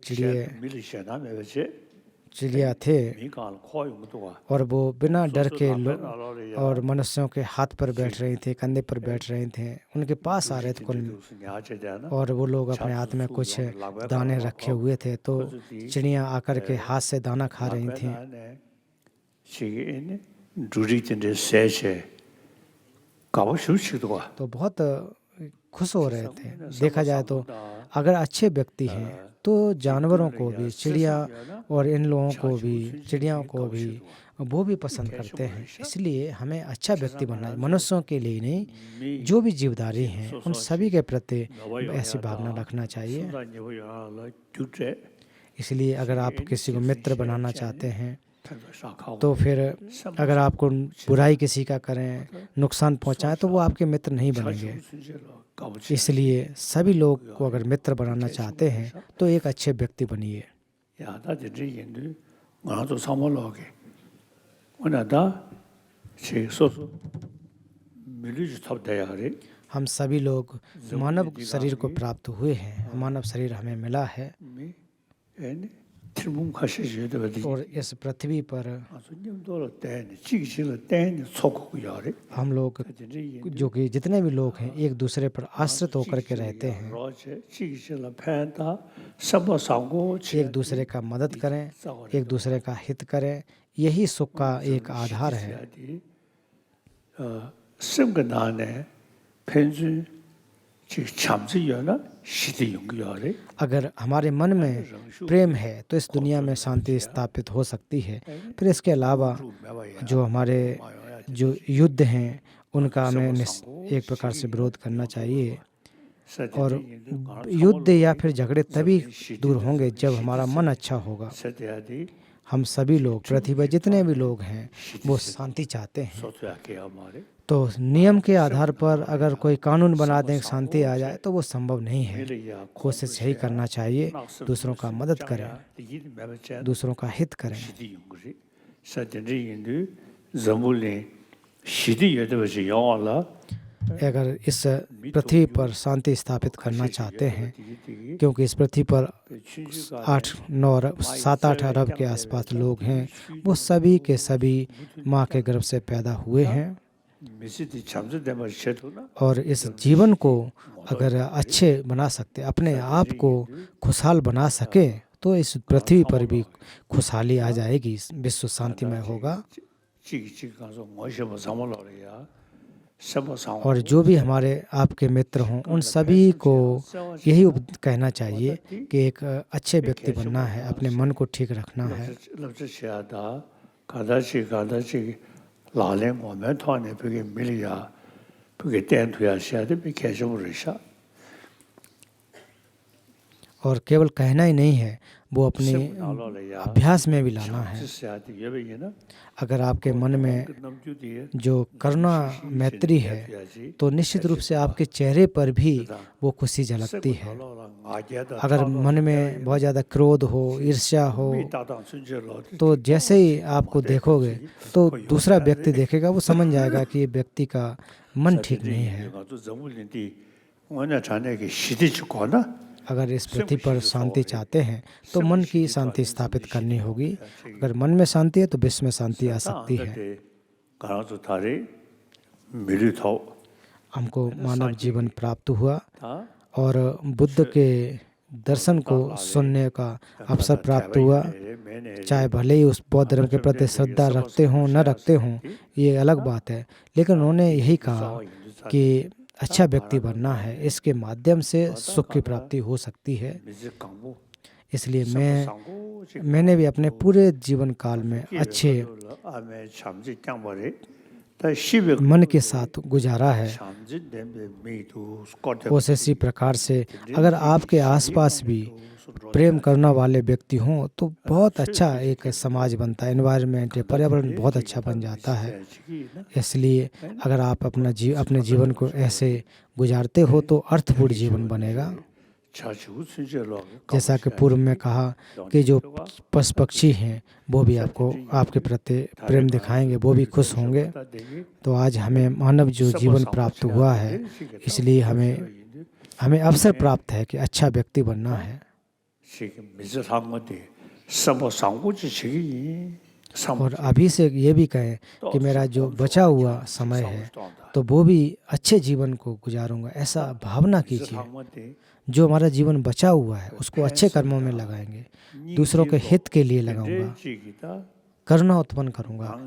चिड़िया थे और वो बिना डर के और मनुष्यों के हाथ पर बैठ रही थी, कंधे पर बैठ रहे थे, उनके पास आ रहे थे और वो लोग अपने हाथ में कुछ दाने रखे हुए थे तो चिड़िया आकर के हाथ से दाना खा रही थी। तो बहुत खुश हो रहे थे। देखा जाए तो अगर अच्छे व्यक्ति हैं तो जानवरों को भी, चिड़िया और इन लोगों को भी, चिड़ियाओं को भी वो भी पसंद करते हैं। इसलिए हमें अच्छा व्यक्ति बनना है, मनुष्यों के लिए नहीं, जो भी जीवधारी हैं उन सभी के प्रति ऐसी भावना रखना चाहिए। इसलिए अगर आप किसी को मित्र बनाना चाहते हैं तो फिर अगर आपको बुराई किसी का करें, नुकसान पहुंचाएं तो वो आपके मित्र नहीं बनेंगे। इसलिए सभी लोग को अगर मित्र बनाना चाहते हैं तो एक अच्छे व्यक्ति बनिए। हम सभी लोग मानव शरीर को प्राप्त हुए हैं, मानव शरीर हमें मिला है और इस पृथ्वी पर हम लोग जो कि जितने भी लोग हैं एक दूसरे पर आश्रित होकर के रहते हैं। एक दूसरे का मदद करें, एक दूसरे का हित करें, यही सुख का एक आधार है। अगर हमारे मन में प्रेम है तो इस दुनिया में शांति स्थापित हो सकती है। फिर इसके अलावा जो हमारे जो युद्ध हैं उनका हमें एक प्रकार से विरोध करना चाहिए और युद्ध या फिर झगड़े तभी दूर होंगे जब हमारा मन अच्छा होगा। हम सभी लोग, पृथ्वी पर जितने भी लोग हैं वो शांति चाहते हैं। तो नियम के आधार पर अगर कोई कानून बना दें शांति आ जाए तो वो संभव नहीं है। कोशिश यही करना चाहिए, दूसरों का मदद करें, दूसरों का हित करें। अगर इस पृथ्वी पर शांति स्थापित करना चाहते हैं, क्योंकि इस पृथ्वी पर 7-8 अरब के आसपास लोग हैं, वो सभी के सभी माँ के गर्भ से पैदा हुए हैं और इस जीवन को अगर अच्छे बना सकते, अपने आप को खुशहाल बना सके तो इस पृथ्वी पर भी खुशहाली आ जाएगी, विश्व शांतिमय होगा। और जो भी हमारे आपके मित्र हों उन सभी को यही कहना चाहिए कि एक अच्छे व्यक्ति बनना है, अपने मन को ठीक रखना है। और केवल कहना ही नहीं है, वो अपने अभ्यास में भी लाना है। अगर आपके मन में जो करुणा मैत्री है तो निश्चित रूप से आपके चेहरे पर भी वो खुशी झलकती है। अगर मन में बहुत ज़्यादा क्रोध हो, ईर्ष्या हो, तो जैसे ही आपको देखोगे तो दूसरा व्यक्ति देखेगा, वो समझ जाएगा कि ये व्यक्ति का मन ठीक नहीं है। अगर इस पृथ्वी पर शांति चाहते हैं तो मन की शांति स्थापित करनी होगी। अगर मन में शांति है तो विश्व में शांति आ सकती है। हमको मानव जीवन प्राप्त हुआ और बुद्ध के दर्शन को सुनने का अवसर प्राप्त हुआ। चाहे भले ही उस बौद्ध धर्म के प्रति श्रद्धा रखते हों न रखते हों, ये अलग बात है, लेकिन उन्होंने यही कहा कि अच्छा व्यक्ति बनना है, इसके माध्यम से सुख की प्राप्ति हो सकती है। इसलिए मैंने भी अपने पूरे जीवन काल में अच्छे मन के साथ गुजारा है। उस इसी प्रकार से अगर आपके आसपास भी प्रेम करने वाले व्यक्ति हों तो बहुत अच्छा एक समाज बनता है, एनवायरनमेंट, पर्यावरण बहुत अच्छा बन जाता है। इसलिए अगर आप अपने जीवन को ऐसे गुजारते हो तो अर्थपूर्ण जीवन बनेगा। जैसा कि पूर्व में कहा कि जो पशु पक्षी हैं वो भी आपके प्रति प्रेम दिखाएंगे, वो भी खुश होंगे। तो आज हमें मानव जो जीवन प्राप्त हुआ है, इसलिए हमें अवसर प्राप्त है कि अच्छा व्यक्ति बनना है। और अभी से ये भी कहें कि मेरा जो बचा हुआ समय है तो वो भी अच्छे जीवन को गुजारूंगा, ऐसा भावना कीजिए। जो हमारा जीवन बचा हुआ है उसको अच्छे कर्मों में लगाएंगे, दूसरों के हित के लिए लगाऊंगा, करुणा उत्पन्न करूंगा।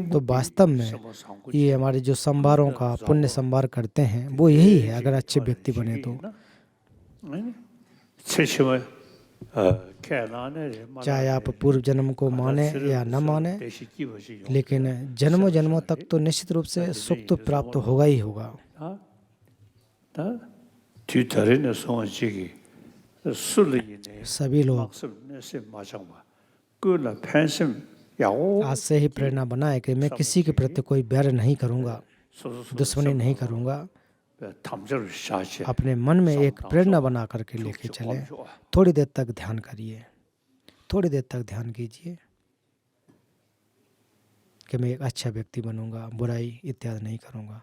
तो वास्तव में ये हमारे जो संभारों का पुण्य संभार करते हैं वो यही है। अगर अच्छे व्यक्ति बने तो चाहे आप पूर्व जन्म को माने या न माने, लेकिन जन्मों जन्मों तक तो निश्चित रूप से सुख तो प्राप्त होगा ही होगा। सभी लोग आज से ही प्रेरणा बनाए कि मैं किसी के प्रति कोई बैर नहीं करूंगा, दुश्मनी नहीं करूंगा। अपने मन में एक प्रेरणा बना करके लेके चले। थोड़ी देर तक ध्यान करिए, थोड़ी देर तक ध्यान कीजिए कि मैं एक अच्छा व्यक्ति बनूंगा, बुराई इत्यादि नहीं करूंगा।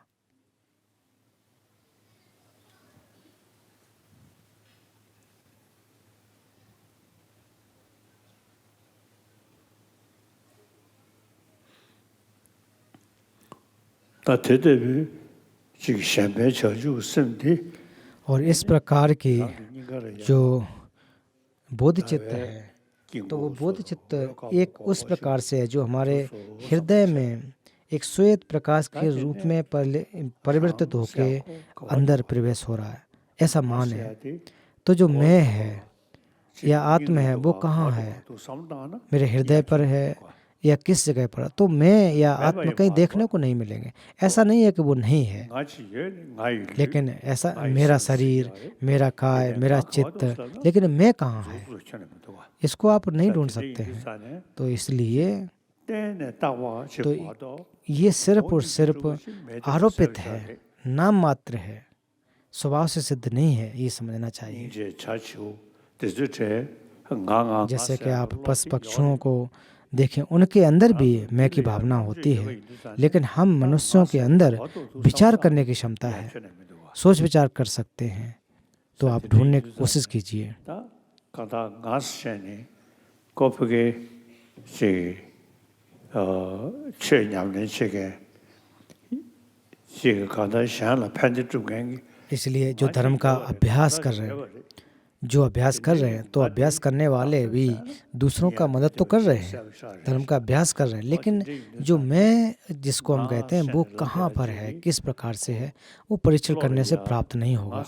और इस प्रकार की जो बोध चित्त है, तो वो बोध चित्त एक उस प्रकार से है जो हमारे हृदय में एक श्वेत प्रकाश के रूप में परिवर्तित होके अंदर प्रवेश हो रहा है, ऐसा मान है। तो जो मैं है या आत्मा है वो कहाँ है? मेरे हृदय पर है या किस जगह पर? तो मैं या आत्मा कहीं देखने को नहीं मिलेंगे। ऐसा नहीं है कि वो नहीं है, लेकिन ऐसा मेरा शरीर, मेरा काय, मेरा चित्त, लेकिन मैं कहाँ है इसको आप नहीं ढूंढ सकते हैं। तो इसलिए तो ये सिर्फ और सिर्फ आरोपित है, नाम मात्र है, स्वभाव से सिद्ध नहीं है, ये समझना चाहिए। जैसे कि आप पशु पक्षियों को देखें, उनके अंदर भी मैं की भावना होती है, लेकिन हम मनुष्यों के अंदर विचार करने की क्षमता है, सोच विचार कर सकते हैं। तो आप ढूंढने की कोशिश कीजिए। इसलिए जो धर्म का अभ्यास कर रहे हैं, जो अभ्यास कर रहे हैं, तो अभ्यास करने वाले भी दूसरों का मदद तो कर रहे हैं, धर्म का अभ्यास कर रहे हैं, लेकिन जो मैं जिसको हम कहते हैं वो कहाँ पर है, किस प्रकार से है, वो परीक्षण करने से प्राप्त नहीं होगा।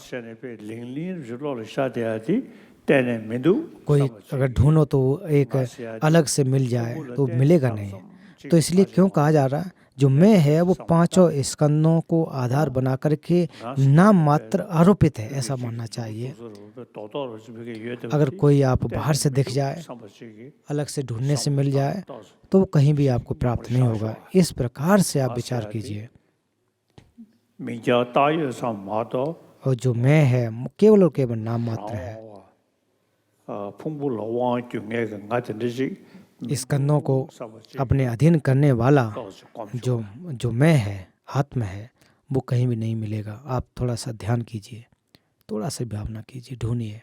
कोई अगर ढूंढो तो एक अलग से मिल जाए तो मिलेगा नहीं। तो इसलिए क्यों कहा जा रहा है, जो मैं है वो पांचों स्कंदों को आधार बना करके नाम मात्र आरोपित है, ऐसा मानना चाहिए। अगर कोई आप बाहर से दिख जाए, अलग से ढूंढने से मिल जाए, तो वो कहीं भी आपको प्राप्त नहीं होगा। इस प्रकार से आप विचार कीजिए। और जो मैं है केवल और केवल नाम मात्र है। स्कंदों को अपने अधीन करने वाला जो मैं है, आत्मा है, वो कहीं भी नहीं मिलेगा। आप थोड़ा सा ध्यान कीजिए, थोड़ा सा भावना कीजिए, ढूंढिए।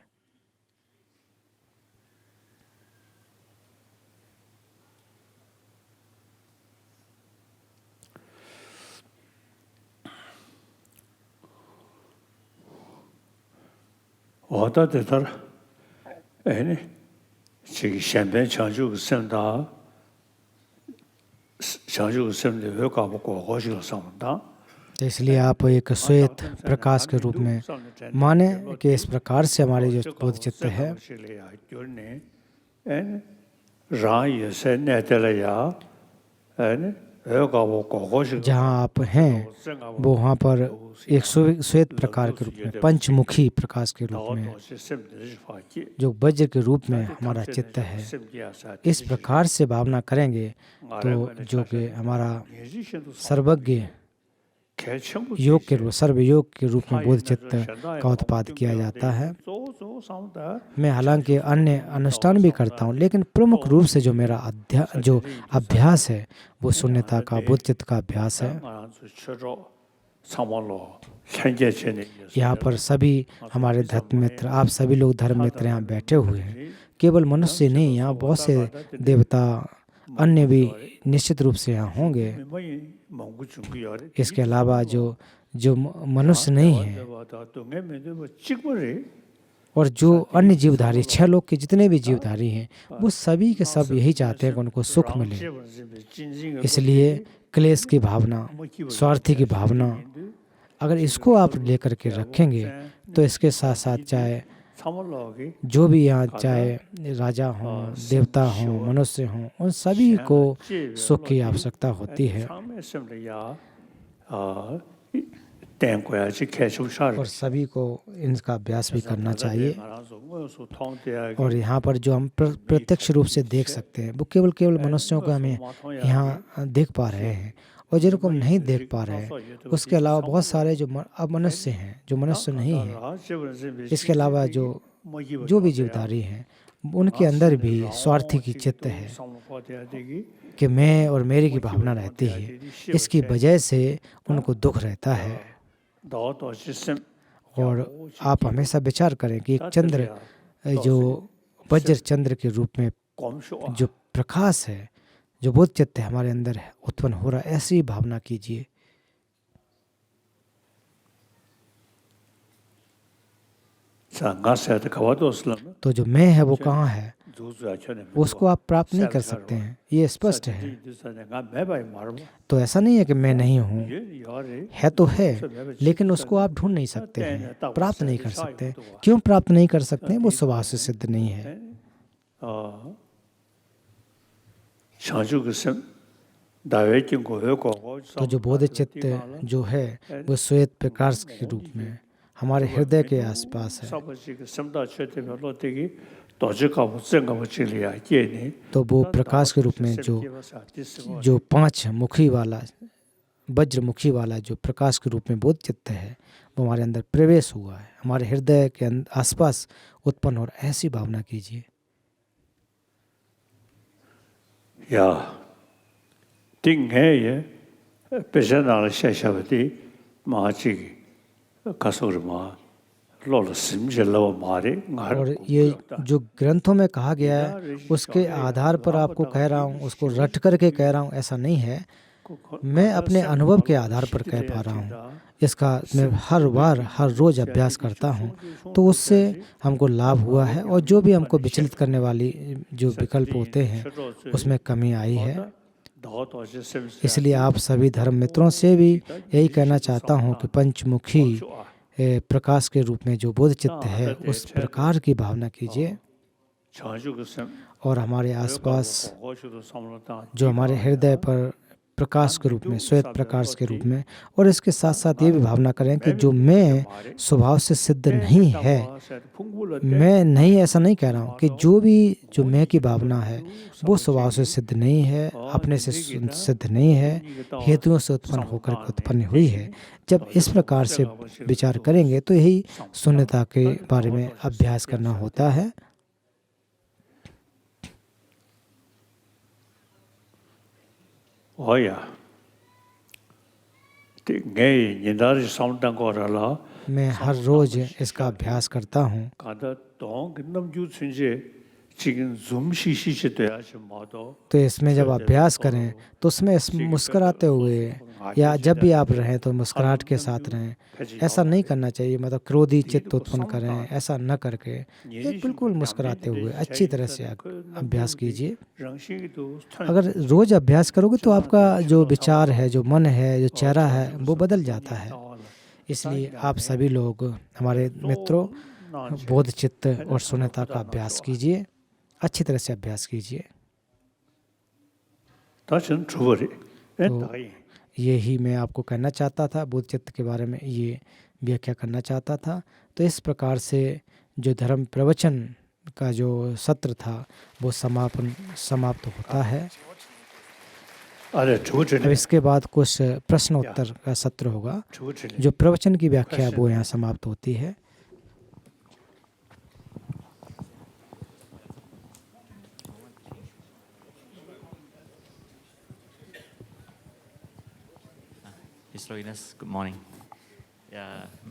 तो इसलिए आप एक श्वेत प्रकाश के रूप में माने कि इस प्रकार से हमारे जो बोध चित्त है, जहाँ आप हैं वो वहाँ पर एक श्वेत प्रकार के रूप में, पंचमुखी प्रकाश के रूप में, जो वज्र के रूप में हमारा चित्त है। इस प्रकार से भावना करेंगे तो जो कि हमारा सर्वज्ञ योग के रूप, सर्वयोग के रूप में बोध चित्त का उत्पाद किया जाता है। मैं हालांकि अन्य अनुष्ठान भी करता हूँ, लेकिन प्रमुख रूप से जो मेरा जो अभ्यास है वो शून्यता का, बोध चित्त का अभ्यास है। यहाँ पर सभी हमारे धर्म मित्र, आप सभी लोग धर्म मित्र यहाँ बैठे हुए हैं। केवल मनुष्य नहीं, यहाँ बहुत से देवता अन्य भी निश्चित रूप से यहाँ होंगे। इसके अलावा जो मनुष्य नहीं है और जो अन्य जीवधारी, 6 लोग के जितने भी जीवधारी हैं, वो सभी के सब यही चाहते हैं कि उनको सुख मिले। इसलिए क्लेश की भावना, स्वार्थी की भावना, अगर इसको आप लेकर के रखेंगे तो इसके साथ साथ चाहे जो भी यहाँ, चाहे राजा हों, देवता हों, मनुष्य हों, उन सभी को सुख की आवश्यकता होती है और सभी को इनका अभ्यास भी करना चाहिए। और यहाँ पर जो हम प्रत्यक्ष रूप से देख सकते हैं वो केवल मनुष्यों को हमें यहाँ देख पा रहे हैं, और जिनको हम नहीं देख पा रहे हैं उसके अलावा बहुत सारे जो मनुष्य हैं, जो मनुष्य नहीं हैं, इसके अलावा जो भी जीवधारी हैं, उनके अंदर भी स्वार्थी की चित्त है कि मैं और मेरे की भावना रहती है। इसकी वजह से उनको दुख रहता है। और आप हमेशा विचार करें कि एक चंद्र, जो वज्र चंद्र के रूप में जो प्रकाश है, जो बोध चित्त है हमारे अंदर है, उत्पन्न हो रहा है, ऐसी भावना कीजिए। तो जो मैं है वो कहाँ है, उसको आप प्राप्त नहीं कर सकते हैं, ये स्पष्ट है। तो ऐसा नहीं है कि मैं नहीं हूँ, है तो है, लेकिन उसको आप ढूंढ नहीं सकते हैं, प्राप्त नहीं कर सकते। क्यों प्राप्त नहीं कर सकते हैं? वो स्वभाव से सिद्ध नहीं है। तो जो बोध चित्त जो है वो श्वेत प्रकाश के रूप में हमारे हृदय के आसपास है। तो वो प्रकाश के रूप में जो 5 मुखी वाला, वज्रमुखी वाला जो प्रकाश के रूप में बोध चित्त है वो हमारे अंदर प्रवेश हुआ है, हमारे हृदय के आसपास उत्पन्न हो रहा है। ऐसी भावना कीजिए। और ये जो ग्रंथों में कहा गया है उसके आधार पर आपको कह रहा हूँ, उसको रट करके कह रहा हूँ, ऐसा नहीं है। मैं अपने अनुभव के आधार पर कह पा रहा हूँ। इसका मैं हर बार हर रोज़ अभ्यास करता हूँ तो उससे हमको लाभ हुआ है और जो भी हमको विचलित करने वाली जो विकल्प होते हैं उसमें कमी आई है। इसलिए आप सभी धर्म मित्रों से भी यही कहना चाहता हूँ कि पंचमुखी प्रकाश के रूप में जो बोध चित्त है उस प्रकार की भावना कीजिए और हमारे आसपास जो हमारे हृदय पर प्रकाश के रूप में, श्वेत प्रकाश के रूप में, और इसके साथ साथ ये भी भावना करें कि जो मैं स्वभाव से सिद्ध नहीं है, मैं नहीं ऐसा नहीं कह रहा हूँ कि जो मैं की भावना है वो स्वभाव से सिद्ध नहीं है, अपने से सिद्ध नहीं है, हेतुओं से उत्पन्न होकर उत्पन्न हुई है। जब इस प्रकार से विचार करेंगे तो यही शून्यता के बारे में अभ्यास करना होता है। मैं हर रोज इसका अभ्यास करता हूँ। तो इसमें जब अभ्यास करें तो उसमें मुस्कुराते हुए या जब भी आप रहें तो मुस्कुराहट के साथ रहें। ऐसा नहीं करना चाहिए, मतलब क्रोधी चित्त उत्पन्न करें, ऐसा न करके एक बिल्कुल मुस्कुराते हुए अच्छी तरह से अभ्यास कीजिए। अगर रोज अभ्यास करोगे तो आपका जो विचार है, जो मन है, जो चेहरा है वो बदल जाता है। इसलिए आप सभी लोग, हमारे मित्रों, बोध चित्त और शून्यता का अभ्यास कीजिए, अच्छी तरह से अभ्यास कीजिए। तो यही मैं आपको कहना चाहता था, बोध चित्त के बारे में ये व्याख्या करना चाहता था। तो इस प्रकार से जो धर्म प्रवचन का जो सत्र था वो समाप्त होता है। अब इसके बाद कुछ प्रश्न उत्तर का सत्र होगा। जो प्रवचन की व्याख्या वो यहाँ समाप्त होती है। His Holiness, good morning.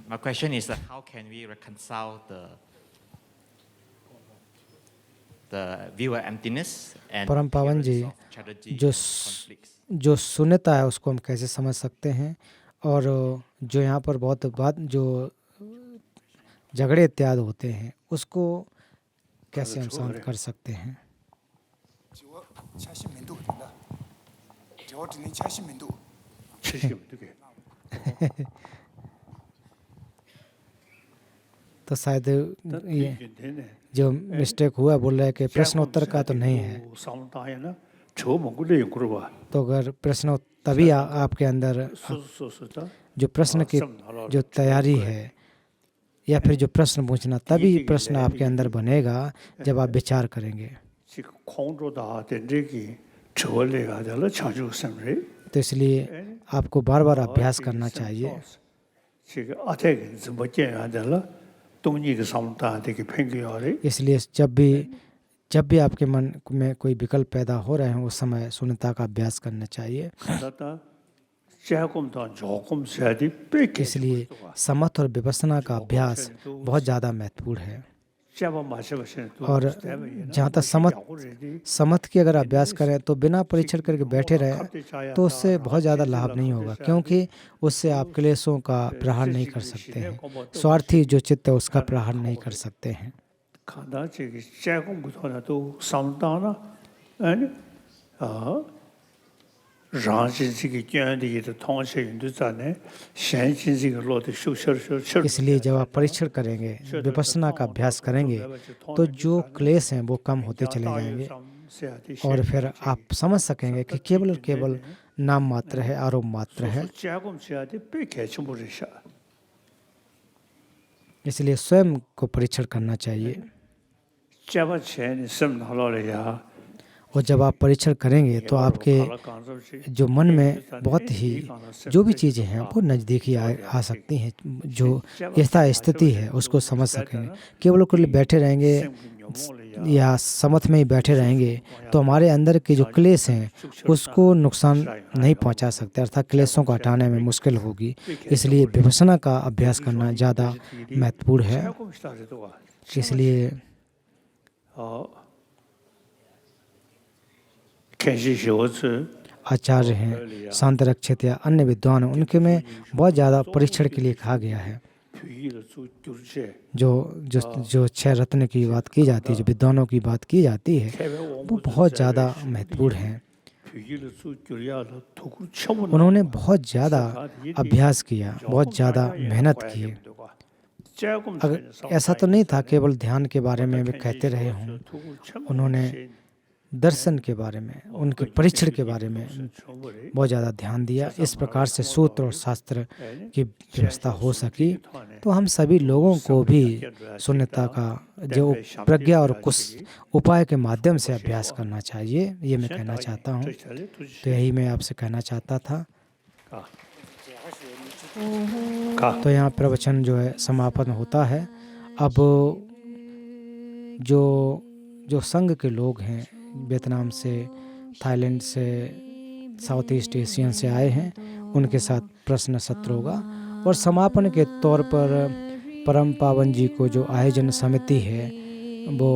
My question is how can we reconcile the view of emptiness and परम पावन जी, जो शून्यता है उसको हम कैसे समझ सकते हैं, और जो यहाँ पर बहुत बात जो झगड़े इत्यादि होते हैं उसको कैसे हम शांत कर सकते हैं। तो शायद ये जो मिस्टेक हुआ, बोल रहे हैं कि प्रश्न उत्तर का तो नहीं है। तो अगर प्रश्न तभी आपके अंदर जो प्रश्न की जो तैयारी है या फिर जो प्रश्न पूछना, तभी प्रश्न आपके अंदर बनेगा जब आप विचार करेंगे। तो इसलिए आपको बार बार अभ्यास करना चाहिए। इसलिए जब भी आपके मन में कोई विकल्प पैदा हो रहे हैं उस समय शून्यता का अभ्यास करना चाहिए। इसलिए समथ और विपश्यना का अभ्यास बहुत ज़्यादा महत्वपूर्ण है। और जहाँ तक समथ की अगर अभ्यास करें तो बिना परीक्षण करके बैठे रहें तो उससे बहुत ज़्यादा लाभ नहीं होगा, क्योंकि उससे आप क्लेशों का प्रहार नहीं कर सकते हैं। स्वार्थी जो चित्त है उसका प्रहार नहीं कर सकते हैं। इसलिए जब आप परीक्षण करेंगे, विपश्यना का अभ्यास करेंगे तो जो क्लेश हैं वो कम होते चले जाएंगे और फिर आप समझ सकेंगे कि केवल और केवल नाम मात्र है, आरोप मात्र है। इसलिए स्वयं को परीक्षण करना चाहिए। और जब आप परीक्षण करेंगे तो आपके जो मन में बहुत ही जो भी चीज़ें हैं वो नज़दीकी आ सकती हैं। जो यथा स्थिति है उसको समझ सकेंगे। केवल कुल बैठे रहेंगे या समथ में ही बैठे रहेंगे तो हमारे अंदर के जो क्लेश हैं उसको नुकसान नहीं पहुंचा सकते, अर्थात क्लेशों को हटाने में मुश्किल होगी। इसलिए विपश्यना का अभ्यास करना ज़्यादा महत्वपूर्ण है। इसलिए आचार्य हैं, शांत रक्षित या अन्य विद्वान हैं, उनके में बहुत ज़्यादा परीक्षण के लिए कहा गया है। जो 6 रत्न की बात की जाती है, जो विद्वानों की बात की जाती है, वो बहुत ज़्यादा महत्वपूर्ण हैं। उन्होंने बहुत ज़्यादा अभ्यास किया, बहुत ज़्यादा मेहनत की। अगर ऐसा तो नहीं था केवल ध्यान के बारे में वे कहते रहे हों, उन्होंने दर्शन के बारे में, उनके परीक्षण के बारे में बहुत ज़्यादा ध्यान दिया। इस प्रकार से सूत्र और शास्त्र की व्यवस्था हो सकी। तो हम सभी लोगों को भी शून्यता का जो प्रज्ञा और कुछ उपाय के माध्यम से अभ्यास करना चाहिए, ये मैं कहना चाहता हूँ। तो यही मैं आपसे कहना चाहता था। तो यहाँ प्रवचन जो है समापन होता है। अब जो संघ के लोग हैं, वियतनाम से, थाईलैंड से, साउथ ईस्ट एशियन से आए हैं, उनके साथ प्रश्न सत्र होगा। और समापन के तौर पर परम पावन जी को जो आयोजन समिति है वो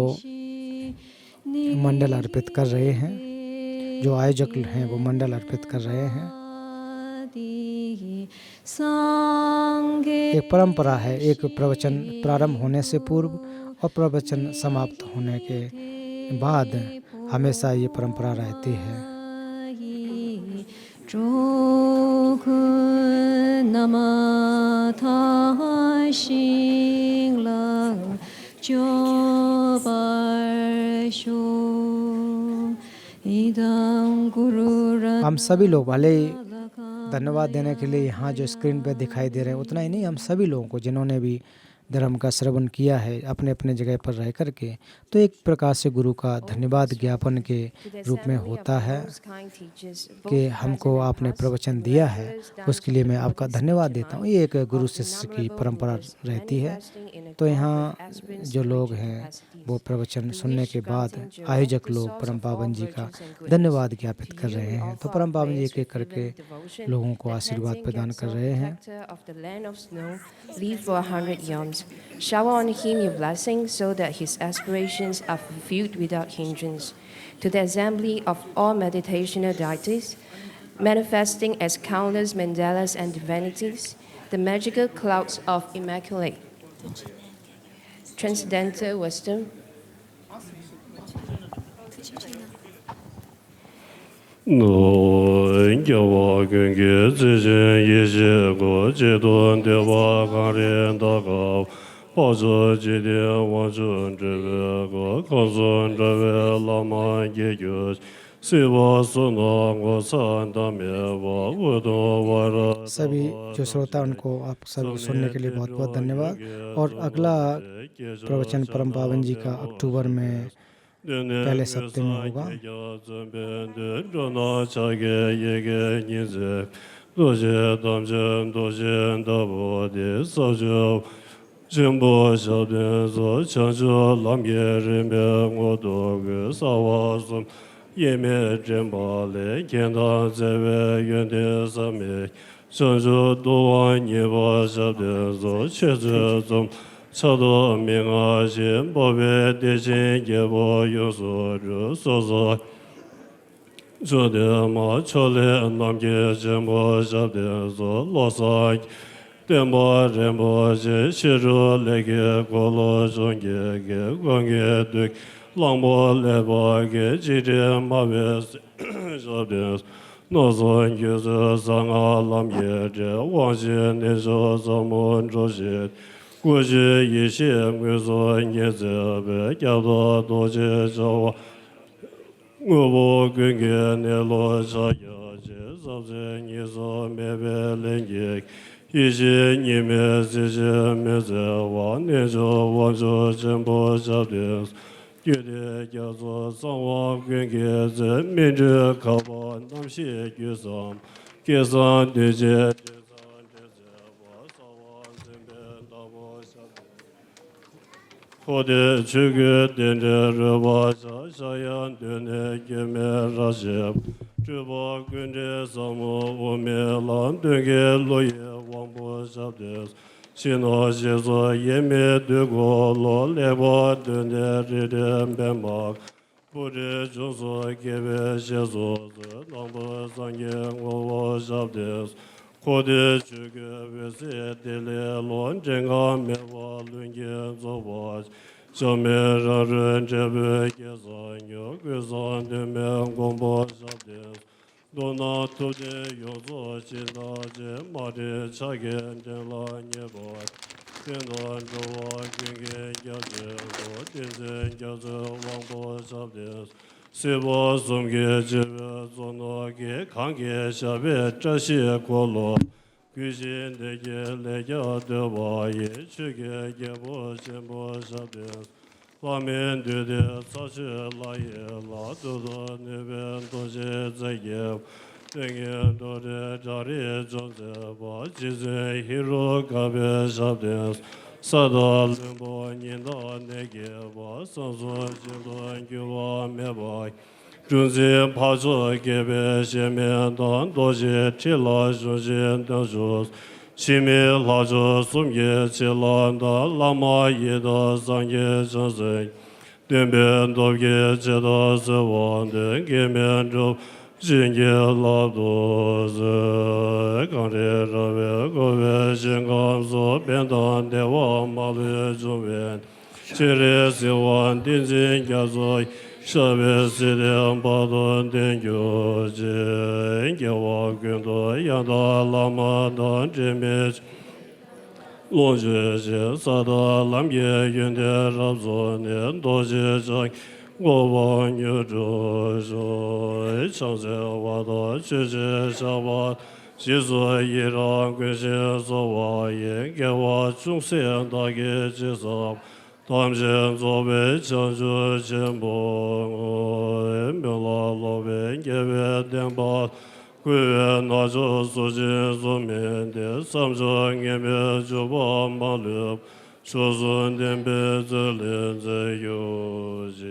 मंडल अर्पित कर रहे हैं, जो आयोजक हैं वो मंडल अर्पित कर रहे हैं। एक परंपरा है, एक प्रवचन प्रारंभ होने से पूर्व और प्रवचन समाप्त होने के बाद हमेशा ये परंपरा रहती है। हम सभी लोग भले धन्यवाद देने के लिए यहाँ जो स्क्रीन पे दिखाई दे रहे हैं उतना ही नहीं, हम सभी लोगों को जिन्होंने भी धर्म का श्रवण किया है अपने अपने जगह पर रह कर के, तो एक प्रकार से गुरु का धन्यवाद ज्ञापन के रूप में होता है कि हमको आपने प्रवचन दिया है, उसके लिए मैं आपका धन्यवाद देता हूँ। ये एक गुरु शिष्य की परंपरा रहती है। तो यहाँ जो लोग हैं वो प्रवचन सुनने के बाद आयोजक लोग परम पावन जी का धन्यवाद ज्ञापित कर रहे हैं। तो परम पावन जी एक एक करके लोगों को आशीर्वाद प्रदान कर रहे हैं। Shower on him your blessings so that his aspirations are fulfilled without hindrance. To the assembly of all meditational deities, manifesting as countless mandalas and divinities, the magical clouds of immaculate transcendental wisdom, सभी जो श्रोता उनको आप सभी सुनने के लिए बहुत बहुत धन्यवाद। और अगला प्रवचन परम पावन जी का अक्टूबर में पहले सप्ते में होगा। 차도 명하신 법에 대신 예보 요소를 써서 저대마 철에 남게 제모 잡대서 로사 데모 레모제 시로레게 고로 종게게 광게득 랑모레바게 지레마베 잡대서 노선 교서 상알람예제 왕신내서 자문조시 过去一切归所业者被教导多些说，我不跟给你罗刹要解，造成你所没被人解，一切你们这些没在往年说往说真不晓得，觉得叫做上网跟给人民者靠把那些给上，给上对接。 호대 주교 된저 바사 사양 되네 게메 라셰 주보 군제 사모 오메란 되게 로예 왕보 sabdes 신호 제소 예메 되고 로레보 되네 리뎀 뱀박 不知众所给别写作子，当不三言我晓得。或者这个为谁的来乱真个灭我论言做我，小面让人这边给上有归上的面公布晓得。多拿土地用作其他这马的茶根真拉捏包。天端着我君给叫着我天神叫着王波晓得。随我送给这个做那给看给下边这些过路，归心的给来叫的我也去给我先不晓得，我面对的早是老爷老多多那边都是在也，对人都在这里种着我几岁一路告别晓得。萨达伦波念到那个我上所行动给我灭白，中间跑出给别前面当多些提拉中间当说，前面拉着送给提拉的拉玛一的上给上身，对面都给知道是王的给面中。今年老多是刚才这边各位新港所变当的我马路中间，今日希望定睛家做下边是两把端的有钱，给我更多养到拉玛当这边。龙学些萨达南边云的绕左年多些长。我望有着说，常在我的世界上我，其所以让归心所我应给我众生大给介绍，他们先作为强主前部，我明了老为给别点把。归元拿着所见所面的三者也别就把马路。说说点别子连着有些。